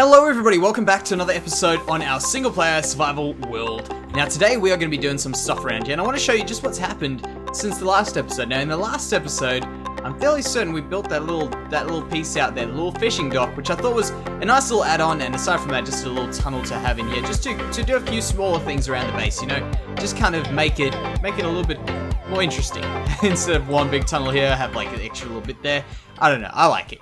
Hello everybody, welcome back to another episode on our single player survival world. Now today we are going to be doing some stuff around here and I want to show you just what's happened since the last episode. Now in the last episode, I'm fairly certain we built that little piece out there, the little fishing dock, which I thought was a nice little add-on, and aside from that, just a little tunnel to have in here, just to do a few smaller things around the base, you know, just kind of make it a little bit more interesting. Instead of one big tunnel here, have like an extra little bit there. I don't know, I like it.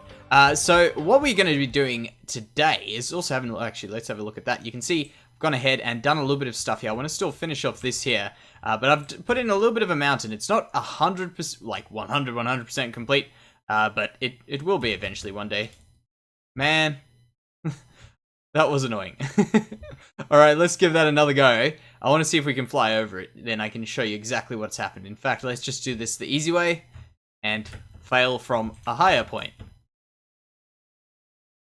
So what we're going to be doing today is also having, actually, let's have a look at that. You can see I've gone ahead and done a little bit of stuff here. I want to still finish off this here, but I've put in a little bit of a mountain. It's not 100%, like 100% complete, but it will be eventually one day. Man, that was annoying. Alright, let's give that another go. I want to see if we can fly over it. Then I can show you exactly what's happened. In fact, let's just do this the easy way and fail from a higher point.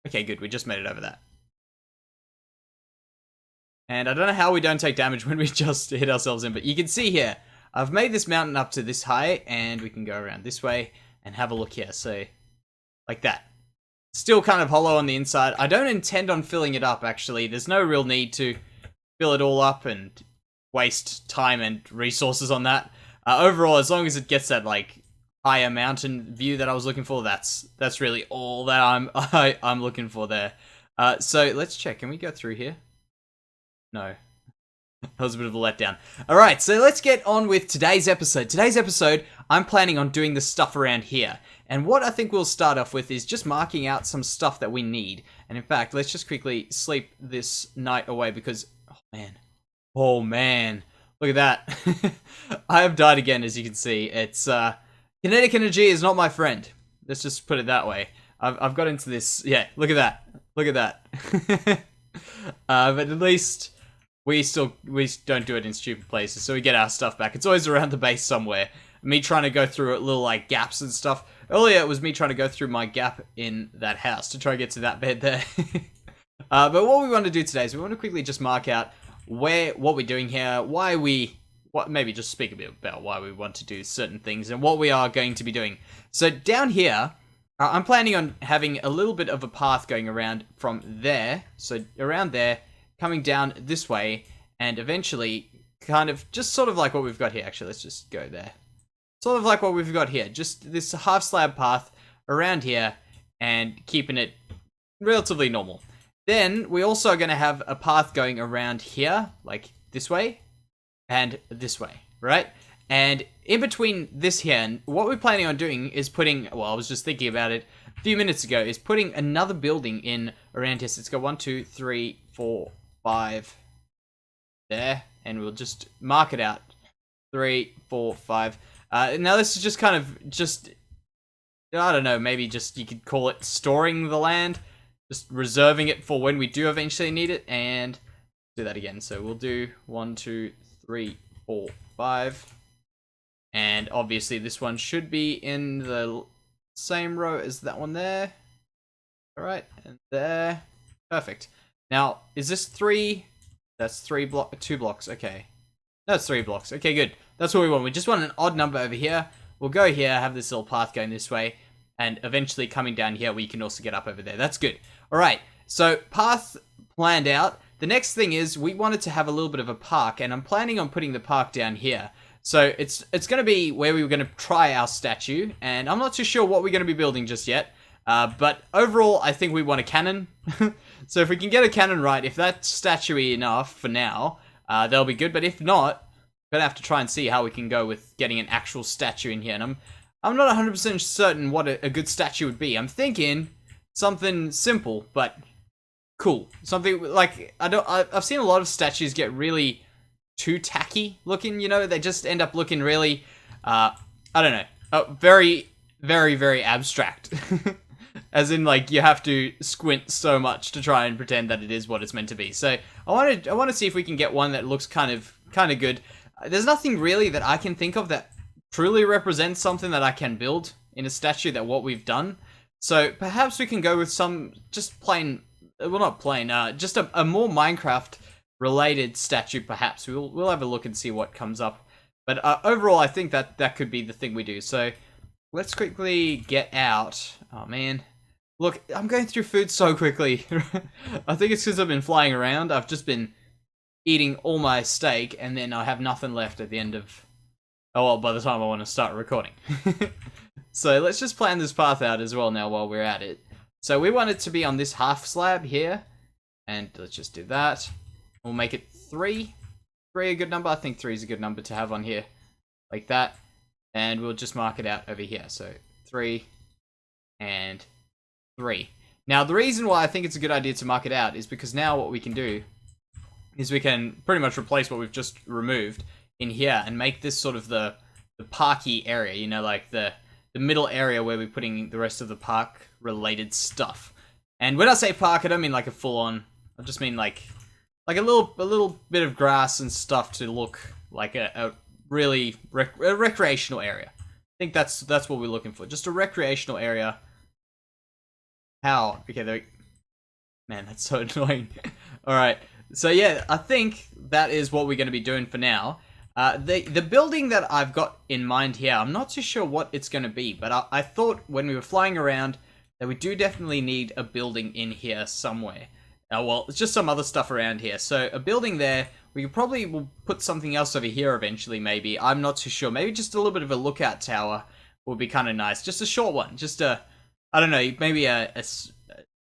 Okay, good. We just made it over that. And I don't know how we don't take damage when we just hit ourselves in, but you can see here, I've made this mountain up to this high, and we can go around this way and have a look here. So, like that. Still kind of hollow on the inside. I don't intend on filling it up, actually. There's no real need to fill it all up and waste time and resources on that. Overall, as long as it gets that, like, higher mountain view that I was looking for, that's really all that I'm looking for there. So let's check. Can we go through here? No. That was a bit of a letdown. Alright, so let's get on with today's episode. Today's episode, I'm planning on doing the stuff around here. And what I think we'll start off with is just marking out some stuff that we need. And in fact, let's just quickly sleep this night away because, oh man, look at that. I have died again, as you can see. It's, kinetic energy is not my friend. Let's just put it that way. I've got into this. Yeah, look at that. Look at that. But at least we don't do it in stupid places, so we get our stuff back. It's always around the base somewhere. Me trying to go through little like gaps and stuff. Earlier it was me trying to go through my gap in that house to try to get to that bed there. But what we want to do today is we want to quickly just mark out what we're doing here, maybe just speak a bit about why we want to do certain things and what we are going to be doing. So down here, I'm planning on having a little bit of a path going around from there, so around there, coming down this way, and eventually kind of just sort of like what we've got here. Actually, let's just go there. Sort of like what we've got here, just this half slab path around here and keeping it relatively normal. Then we also are going to have a path going around here, like this way, and this way, right? And in between this here, and what we're planning on doing is putting, well, I was just thinking about it a few minutes ago, is putting another building in around here. So let's go 1, 2, 3, 4, 5 there, and we'll just mark it out. 3, 4, 5. Now this is just kind of I don't know, maybe just you could call it storing the land, just reserving it for when we do eventually need it, and do that again. So we'll do 1, 2, 3, 4, 5. And obviously this one should be in the same row as that one there. Alright, and there. Perfect. Now, is this 3? That's 2 blocks, okay. That's 3 blocks. Okay, good. That's what we want. We just want an odd number over here. We'll go here, have this little path going this way, and eventually coming down here, we can also get up over there. That's good. Alright, so path planned out. The next thing is we wanted to have a little bit of a park, and I'm planning on putting the park down here. So it's going to be where we were going to try our statue, and I'm not too sure what we're going to be building just yet. But overall, I think we want a cannon. So if we can get a cannon right, if that's statuey enough for now, that'll be good. But if not, we're going to have to try and see how we can go with getting an actual statue in here. And I'm not 100% certain what a good statue would be. I'm thinking something simple, but cool. Something like, I've seen a lot of statues get really too tacky looking, you know, they just end up looking really, I don't know, very, very, very abstract. As in, like, you have to squint so much to try and pretend that it is what it's meant to be. So I want to see if we can get one that looks kind of good. There's nothing really that I can think of that truly represents something that I can build in a statue that what we've done. So perhaps we can go with some just plain, well, not plain, just a more Minecraft related statue. Perhaps we'll have a look and see what comes up. But overall, I think that could be the thing we do. So let's quickly get out. Oh man, Look, I'm going through food so quickly. I think it's because I've been flying around. I've just been eating all my steak, and then I have nothing left at the end of... Oh, well, by the time I want to start recording. So let's just plan this path out as well now while we're at it. So we want it to be on this half slab here. And let's just do that. We'll make it 3. 3 a good number? I think 3 is a good number to have on here. Like that. And we'll just mark it out over here. So 3 and 3. Now the reason why I think it's a good idea to mark it out is because now what we can do is we can pretty much replace what we've just removed in here and make this sort of the parky area, you know, like the middle area where we're putting the rest of the park related stuff. And when I say park, I don't mean like a full on, I just mean like a little bit of grass and stuff to look like a really recreational area. I think that's what we're looking for. Just a recreational area. How? Okay, there. Man, that's so annoying. All right. So yeah, I think that is what we're going to be doing for now. The building that I've got in mind here, I'm not too sure what it's going to be, but I thought when we were flying around that we do definitely need a building in here somewhere. Well, it's just some other stuff around here. So a building there, we will put something else over here eventually maybe. I'm not too sure. Maybe just a little bit of a lookout tower would be kind of nice. Just a short one. Just a, I don't know, maybe a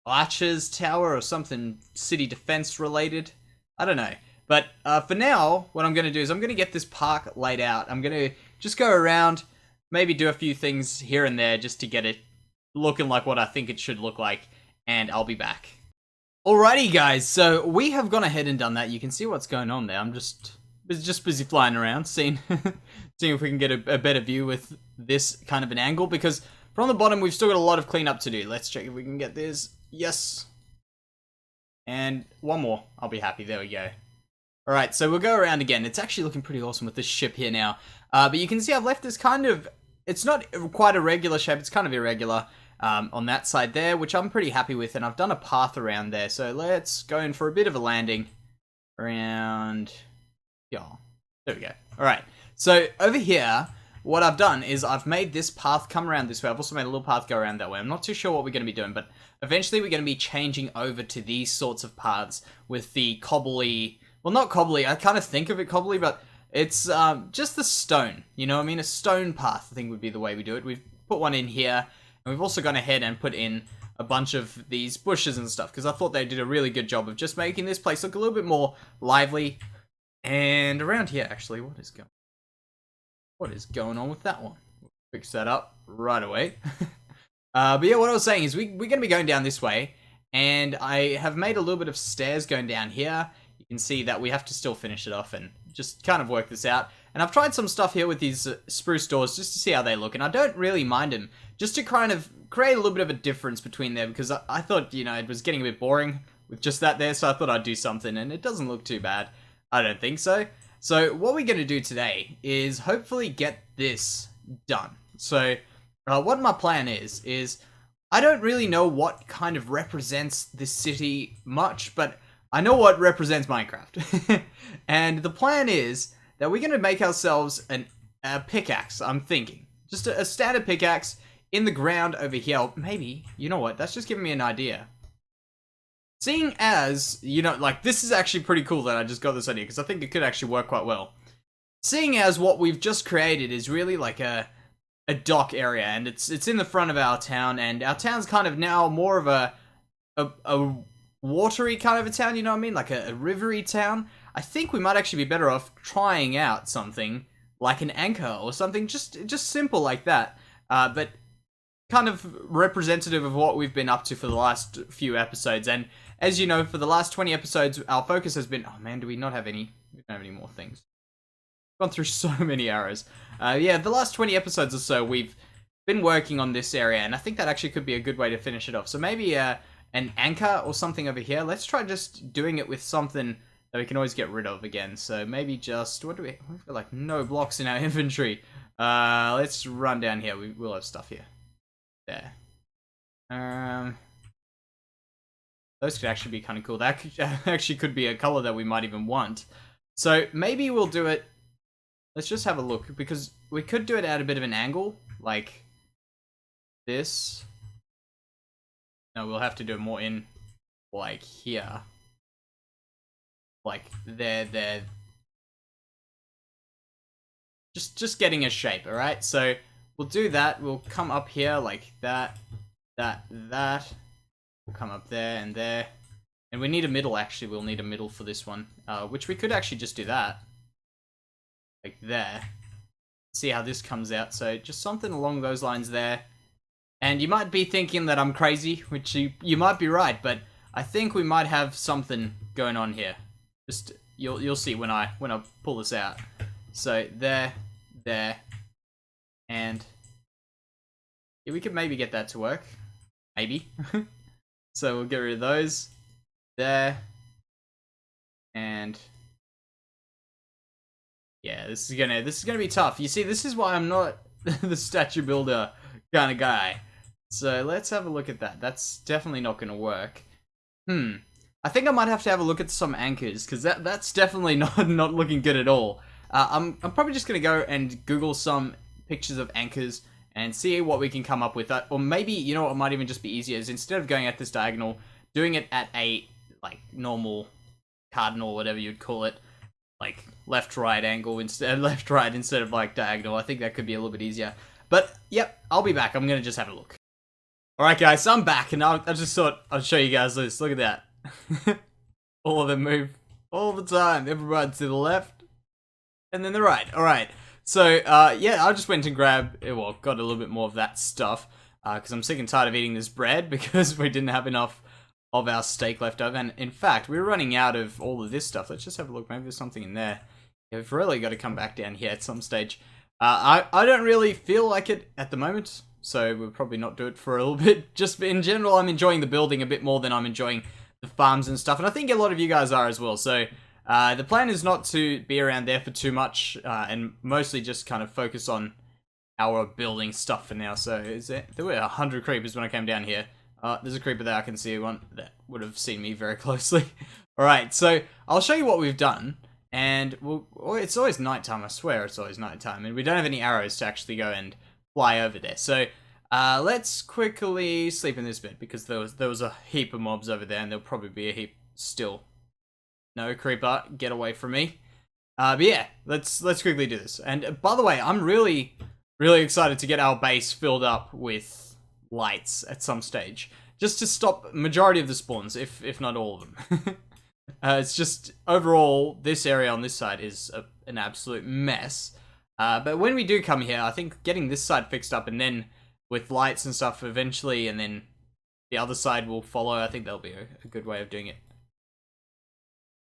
archer's tower or something city defense related. I don't know. But for now, what I'm going to do is I'm going to get this park laid out. I'm going to just go around, maybe do a few things here and there just to get it looking like what I think it should look like, and I'll be back. Alrighty guys, so we have gone ahead and done that. You can see what's going on there. I'm just busy flying around, seeing if we can get a better view with this kind of an angle, because from the bottom we've still got a lot of cleanup to do. Let's check if we can get this. Yes. And one more. I'll be happy. There we go. Alright, so we'll go around again. It's actually looking pretty awesome with this ship here now. But you can see I've left this kind of... It's not quite a regular shape, it's kind of irregular on that side there, which I'm pretty happy with. And I've done a path around there. So let's go in for a bit of a landing around... Yeah, there we go. Alright, so over here, what I've done is I've made this path come around this way. I've also made a little path go around that way. I'm not too sure what we're going to be doing, but eventually we're going to be changing over to these sorts of paths with the cobbly... Well, not cobbly, I kind of think of it cobbly, but it's just the stone, you know what I mean? A stone path, I think, would be the way we do it. We've put one in here, and we've also gone ahead and put in a bunch of these bushes and stuff, because I thought they did a really good job of just making this place look a little bit more lively. And around here, actually, what is going on with that one? We'll fix that up right away. But yeah, what I was saying is we're going to be going down this way, and I have made a little bit of stairs going down here. You can see that we have to still finish it off and just kind of work this out. And I've tried some stuff here with these spruce doors just to see how they look, and I don't really mind them, just to kind of create a little bit of a difference between them, because I thought, you know, it was getting a bit boring with just that there, so I thought I'd do something, and it doesn't look too bad. I don't think so. So what we're going to do today is hopefully get this done. So what my plan is I don't really know what kind of represents this city much, but I know what represents Minecraft. And the plan is that we're going to make ourselves a pickaxe, I'm thinking. Just a standard pickaxe in the ground over here. Maybe, you know what, that's just giving me an idea. Seeing as, you know, like, this is actually pretty cool that I just got this idea, because I think it could actually work quite well. Seeing as what we've just created is really like a dock area, and it's in the front of our town, and our town's kind of now more of a watery kind of a town, you know what I mean? Like a rivery town. I think we might actually be better off trying out something like an anchor or something just simple like that. But kind of representative of what we've been up to for the last few episodes. And as you know, for the last 20 episodes, our focus has been... Oh man, do we not have any... We don't have any more things. Gone through so many arrows. Yeah, the last 20 episodes or so, we've been working on this area, and I think that actually could be a good way to finish it off. So maybe an anchor or something over here. Let's try just doing it with something that we can always get rid of again. So maybe just... What do we... We've got like no blocks in our inventory. Let's run down here. We'll have stuff here. There. Those could actually be kind of cool. That actually could be a color that we might even want. So maybe we'll do it... Let's just have a look, because we could do it at a bit of an angle, like this. No, we'll have to do it more in, like, here. Like, there. Just getting a shape, alright? So, we'll do that. We'll come up here like that. We'll come up there and there. And we need a middle, actually. We'll need a middle for this one. Which we could actually just do that. Like there. See how this comes out. So, just something along those lines there. And you might be thinking that I'm crazy, which you might be right, but I think we might have something going on here. Just you'll see when I pull this out. So there, and yeah, we could maybe get that to work. Maybe. So we'll get rid of those. There. And yeah, this is gonna be tough. You see, this is why I'm not the statue builder kind of guy. So let's have a look at that. That's definitely not going to work. I think I might have to have a look at some anchors, because that's definitely not looking good at all. I'm probably just going to go and Google some pictures of anchors and see what we can come up with. Or maybe, you know what might even just be easier is instead of going at this diagonal, doing it at a like normal cardinal, whatever you'd call it, like left-right angle instead, left-right instead of like diagonal. I think that could be a little bit easier. But yep, I'll be back. I'm going to just have a look. Alright guys, so I'm back, and I just thought I'd show you guys this. Look at that. All of them move all the time. Everyone to the left, and then the right. Alright, so yeah, I just went and grabbed, well, got a little bit more of that stuff, because I'm sick and tired of eating this bread, because we didn't have enough of our steak left over, and in fact, we were running out of all of this stuff. Let's just have a look, maybe there's something in there. Yeah, we've really got to come back down here at some stage. I don't really feel like it at the moment, so we'll probably not do it for a little bit. Just in general, I'm enjoying the building a bit more than I'm enjoying the farms and stuff, and I think a lot of you guys are as well. So the plan is not to be around there for too much, and mostly just kind of focus on our building stuff for now. So there were 100 creepers when I came down here. There's a creeper there, I can see one that would have seen me very closely. Alright, so I'll show you what we've done. And it's always nighttime, I swear it's always nighttime. And we don't have any arrows to actually go and fly over there. So let's quickly sleep in this bed, because there was a heap of mobs over there, and there'll probably be a heap still. No, creeper, get away from me. But yeah, let's quickly do this. And by the way, I'm really excited to get our base filled up with lights at some stage, just to stop majority of the spawns, if not all of them. It's just, overall, this area on this side is an absolute mess. But when we do come here, I think getting this side fixed up, and then with lights and stuff eventually, and then the other side will follow, I think that'll be a good way of doing it.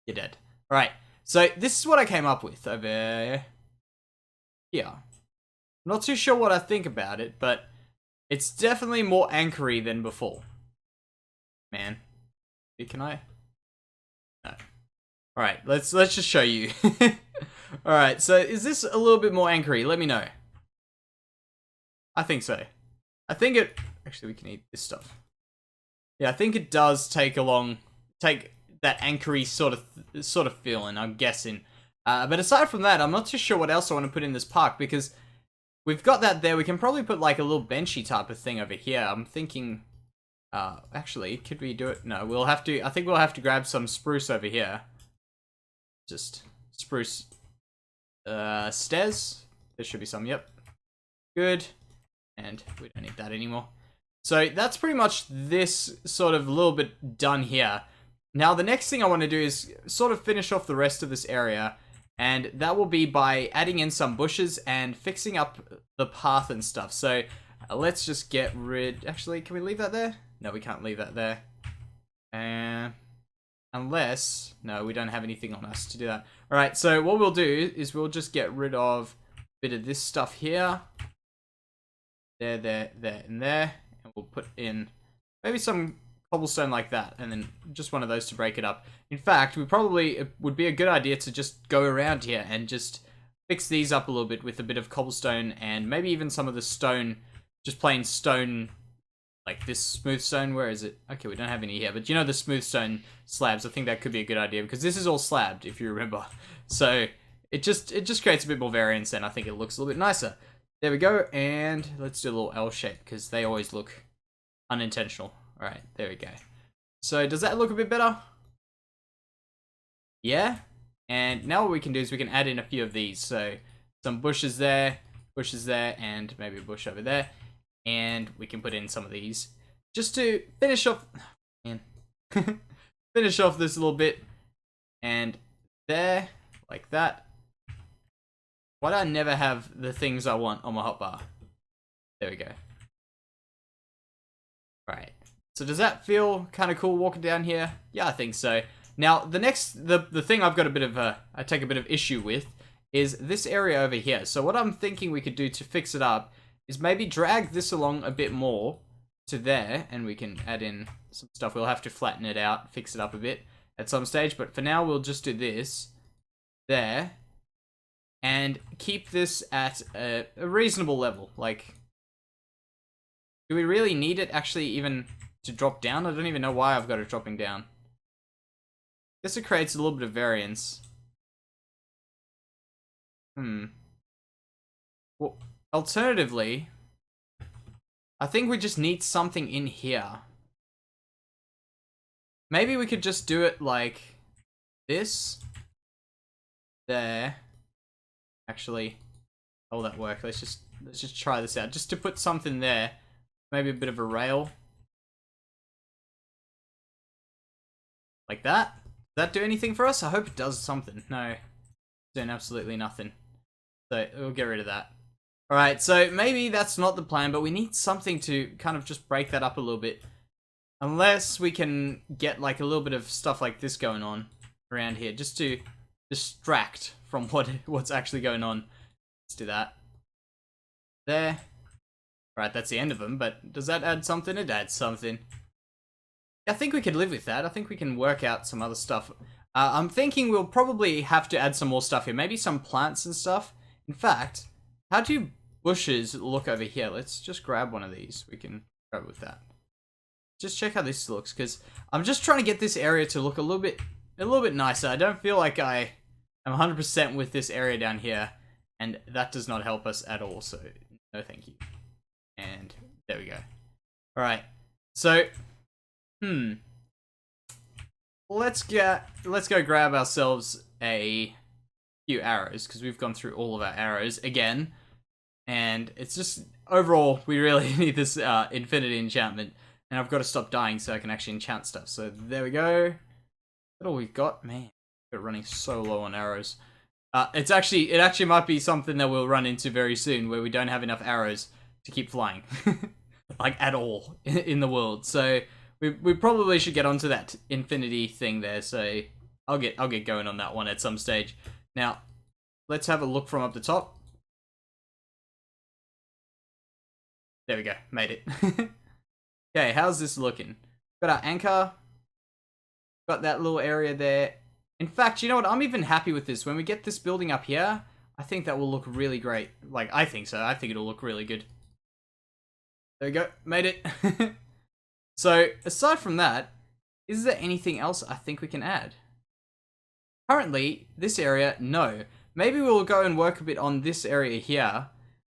You're dead. Alright, so this is what I came up with over here. I'm not too sure what I think about it, but it's definitely more anchory than before. Man. Can I? No. Alright, let's just show you. Alright, so is this a little bit more anchory? Let me know. I think so. I think it... Actually, we can eat this stuff. Yeah, I think it does take that anchory sort of feeling, I'm guessing. But aside from that, I'm not too sure what else I want to put in this park, because we've got that there. We can probably put like a little benchy type of thing over here. I'm thinking... actually, could we do it? No, we'll have to... I think we'll have to grab some spruce over here. Just spruce... stairs? There should be some, yep. Good. And we don't need that anymore. So that's pretty much this sort of little bit done here. Now the next thing I want to do is sort of finish off the rest of this area. And that will be by adding in some bushes and fixing up the path and stuff. So let's just get rid... Actually, can we leave that there? No, we can't leave that there. Unless... No, we don't have anything on us to do that. Alright, so what we'll do is we'll just get rid of a bit of this stuff here. There, and there. And we'll put in maybe some cobblestone like that. And then just one of those to break it up. In fact, it would be a good idea to just go around here and just fix these up a little bit with a bit of cobblestone and maybe even some of the stone, just plain stone, like this smooth stone. Where is it? Okay, we don't have any here, but you know the smooth stone slabs. I think that could be a good idea, because this is all slabbed, if you remember. So it just creates a bit more variance, and I think it looks a little bit nicer. There we go, and let's do a little L shape, because they always look unintentional. Alright, there we go. So does that look a bit better? Yeah? And now what we can do is we can add in a few of these. So some bushes there, and maybe a bush over there. And we can put in some of these just to finish off, man, finish off this little bit. And there, like that. Why do I never have the things I want on my hotbar? There we go. Right. So does that feel kind of cool walking down here? Yeah, I think so. Now, the thing I've got a bit of I take a bit of issue with is this area over here. So what I'm thinking we could do to fix it up is maybe drag this along a bit more to there, and we can add in some stuff. We'll have to flatten it out, fix it up a bit at some stage, but for now we'll just do this there and keep this at a reasonable level. Like, do we really need it actually even to drop down? I don't even know why I've got it dropping down. I guess it creates a little bit of variance. Well, alternatively, I think we just need something in here. Maybe we could just do it like this. There. Actually, how will that work? Let's just try this out. Just to put something there. Maybe a bit of a rail. Like that. Does that do anything for us? I hope it does something. No. It's doing absolutely nothing. So we'll get rid of that. Alright, so maybe that's not the plan, but we need something to kind of just break that up a little bit. Unless we can get like a little bit of stuff like this going on around here, just to distract from what's actually going on. Let's do that. There. Right, that's the end of them, but does that add something? It adds something. I think we could live with that. I think we can work out some other stuff. I'm thinking we'll probably have to add some more stuff here. Maybe some plants and stuff. In fact, how do bushes look over here? Let's just grab one of these. We can grab it with that. Just check how this looks, because I'm just trying to get this area to look a little bit nicer. I don't feel like I am 100% with this area down here, and that does not help us at all. So no, thank you. And there we go. All right. So, let's go grab ourselves a few arrows, because we've gone through all of our arrows again, and it's just overall we really need this infinity enchantment, and I've got to stop dying so I can actually enchant stuff. So there we go. That's all we've got. Man, we're running so low on arrows. It actually might be something that we'll run into very soon, where we don't have enough arrows to keep flying, like at all in the world. So we probably should get onto that infinity thing there. So I'll get going on that one at some stage. Now, let's have a look from up the top. There we go, made it. Okay, how's this looking? Got our anchor. Got that little area there. In fact, you know what? I'm even happy with this. When we get this building up here, I think that will look really great. Like, I think so. I think it'll look really good. There we go. Made it. So, aside from that, is there anything else I think we can add? Currently, this area, no. Maybe we'll go and work a bit on this area here.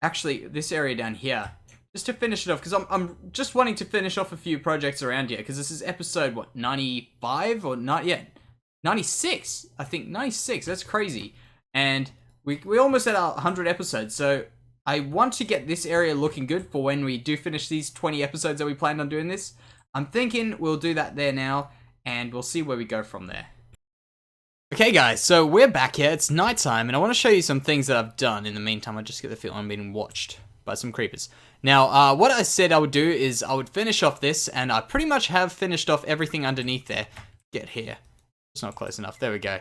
Actually, this area down here. Just to finish it off, because I'm just wanting to finish off a few projects around here, because this is episode, what, 95? Or not yet? 96, I think. 96, that's crazy. And we almost at our 100 episodes, so I want to get this area looking good for when we do finish these 20 episodes that we planned on doing this. I'm thinking we'll do that there now, and we'll see where we go from there. Okay guys, so we're back here, it's nighttime, and I want to show you some things that I've done in the meantime. I just get the feeling I'm being watched by some creepers. Now, what I said I would do is I would finish off this, and I pretty much have finished off everything underneath there. Get here. It's not close enough. There we go.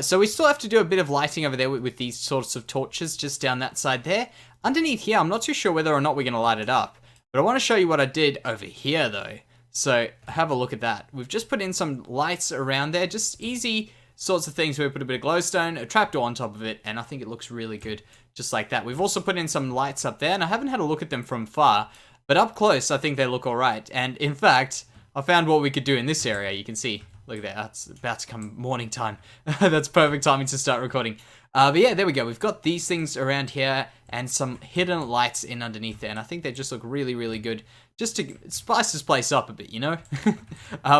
So we still have to do a bit of lighting over there with these sorts of torches just down that side there. Underneath here, I'm not too sure whether or not we're going to light it up. But I want to show you what I did over here, though. So have a look at that. We've just put in some lights around there. Just easy sorts of things where we put a bit of glowstone, a trapdoor on top of it, and I think it looks really good just like that. We've also put in some lights up there, and I haven't had a look at them from far. But up close, I think they look alright. And in fact, I found what we could do in this area. You can see. Look at that. It's about to come morning time. That's perfect timing to start recording. But yeah, there we go. We've got these things around here and some hidden lights in underneath there. And I think they just look really, really good. Just to spice this place up a bit, you know?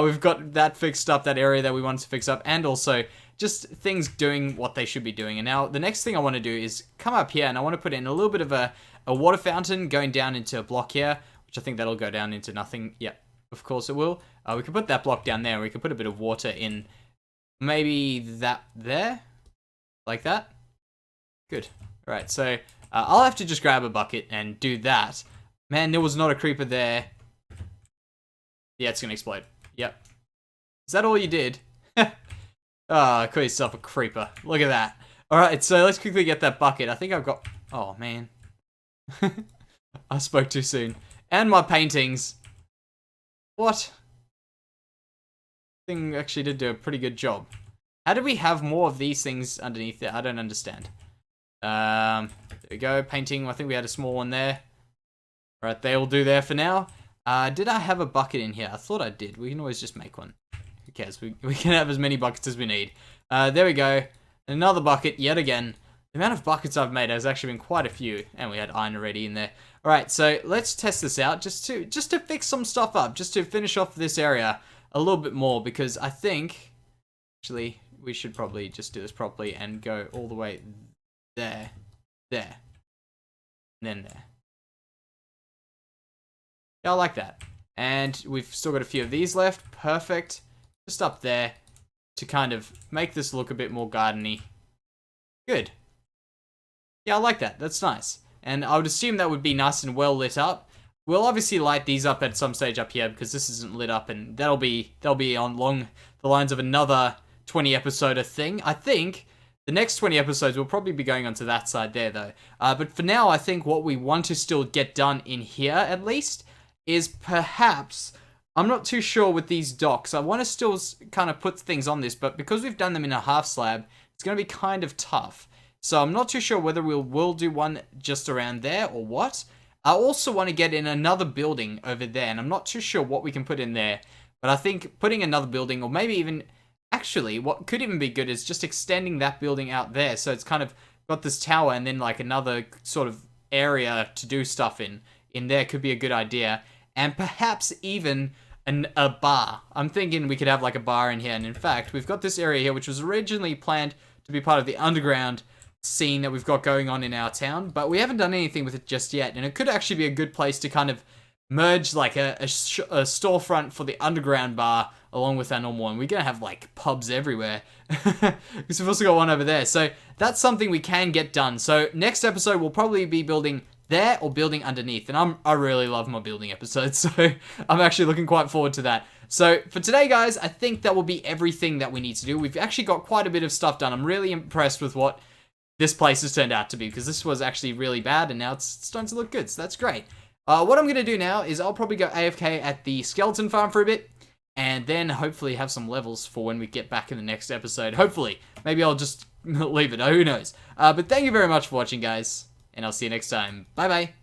We've got that fixed up, that area that we wanted to fix up. And also just things doing what they should be doing. And now the next thing I want to do is come up here and I want to put in a little bit of a water fountain going down into a block here. Which I think that'll go down into nothing. Yep, of course it will. We can put that block down there. We can put a bit of water in maybe that there. Like that. Good. Alright, so I'll have to just grab a bucket and do that. Man, there was not a creeper there. Yeah, it's gonna explode. Yep. Is that all you did? Oh, call yourself a creeper. Look at that. Alright, so let's quickly get that bucket. I think I've got... Oh, man. I spoke too soon. And my paintings. What? Thing actually did do a pretty good job. How did we have more of these things underneath there? I don't understand. There we go. Painting. I think we had a small one there. Alright, they will do there for now. Did I have a bucket in here? I thought I did. We can always just make one. Who cares? We can have as many buckets as we need. There we go. Another bucket yet again. The amount of buckets I've made has actually been quite a few. And we had iron already in there. Alright, so let's test this out just to fix some stuff up. Just to finish off this area a little bit more. Because I think... Actually, we should probably just do this properly and go all the way there. There. And then there. Yeah, I like that. And we've still got a few of these left. Perfect. Just up there to kind of make this look a bit more garden-y. Good. Yeah, I like that. That's nice. And I would assume that would be nice and well lit up. We'll obviously light these up at some stage up here because this isn't lit up, and that'll be on along the lines of another 20 episode thing. I think the next 20 episodes will probably be going onto that side there though. But for now, I think what we want to still get done in here at least is perhaps, I'm not too sure with these docks. I want to still kind of put things on this, but because we've done them in a half slab, it's going to be kind of tough. So I'm not too sure whether we'll do one just around there or what. I also want to get in another building over there, and I'm not too sure what we can put in there. But I think putting another building, or maybe even... Actually, what could even be good is just extending that building out there. So it's kind of got this tower and then like another sort of area to do stuff in. In there could be a good idea. And perhaps even a bar. I'm thinking we could have like a bar in here. And in fact, we've got this area here, which was originally planned to be part of the underground scene that we've got going on in our town. But we haven't done anything with it just yet. And it could actually be a good place to kind of merge like a storefront for the underground bar along with our normal one. We're going to have like pubs everywhere. Because we've also got one over there. So that's something we can get done. So next episode we'll probably be building there or building underneath. And I really love my building episodes. So I'm actually looking quite forward to that. So for today, guys, I think that will be everything that we need to do. We've actually got quite a bit of stuff done. I'm really impressed with what this place has turned out to be. Because this was actually really bad and now it's starting to look good. So that's great. What I'm going to do now is I'll probably go AFK at the skeleton farm for a bit. And then hopefully have some levels for when we get back in the next episode. Hopefully. Maybe I'll just leave it. Who knows. But thank you very much for watching, guys. And I'll see you next time. Bye-bye.